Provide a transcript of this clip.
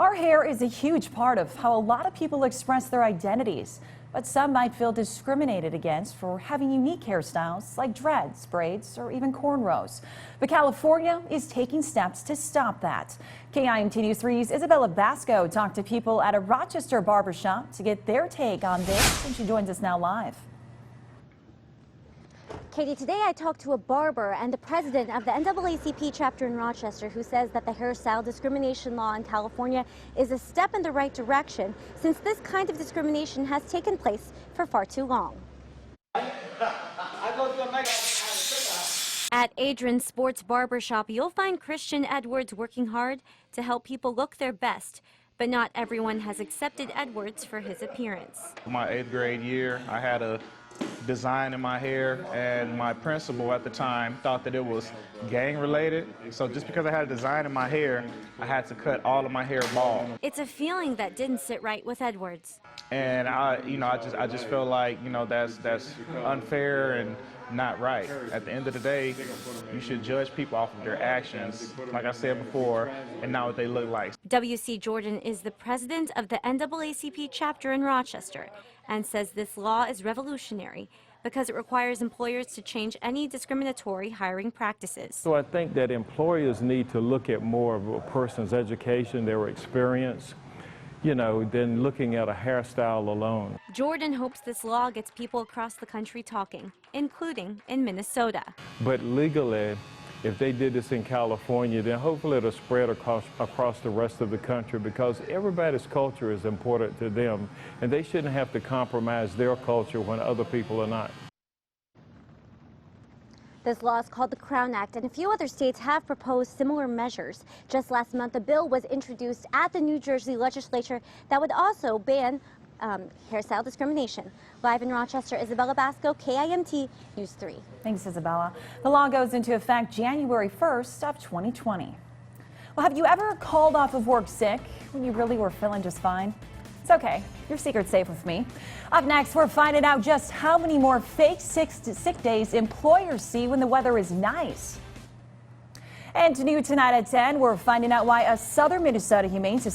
Our hair is a huge part of how a lot of people express their identities, but some might feel discriminated against for having unique hairstyles like dreads, braids, or even cornrows. But California is taking steps to stop that. KIMT News 3's Isabella Basco talked to people at a Rochester barbershop to get their take on this, and she joins us now live. Katie, today I talked to a barber and the president of the NAACP chapter in Rochester who says that the hairstyle discrimination law in California is a step in the right direction since this kind of discrimination has taken place for far too long. At Adrian's Sports Barbershop, you'll find Christian Edwards working hard to help people look their best. But not everyone has accepted Edwards for his appearance. My 8th grade year, I had a design in my hair, and my principal at the time thought that it was gang related. So just because I had a design in my hair, I had to cut all of my hair bald. It's a feeling that didn't sit right with Edwards. And I just felt like, that's unfair and not right. At the end of the day, you should judge people off of their actions, like I said before, and not what they look like. W.C. Jordan is the president of the NAACP chapter in Rochester and says this law is revolutionary because it requires employers to change any discriminatory hiring practices. So I think that employers need to look at more of a person's education, their experience, than looking at a hairstyle alone. Jordan hopes this law gets people across the country talking, including in Minnesota. But legally, if they did this in California, then hopefully it'll spread across the rest of the country because everybody's culture is important to them, and they shouldn't have to compromise their culture when other people are not. This law is called the Crown Act, and a few other states have proposed similar measures. Just last month, a bill was introduced at the New Jersey legislature that would also ban hairstyle discrimination. Live in Rochester, Isabella Basco, KIMT News 3. Thanks, Isabella. The law goes into effect January 1st of 2020. Well, have you ever called off of work sick when you really were feeling just fine? It's okay. Your secret's safe with me. Up next, we're finding out just how many more fake sick days employers see when the weather is nice. And new tonight at 10, we're finding out why a southern Minnesota Humane Society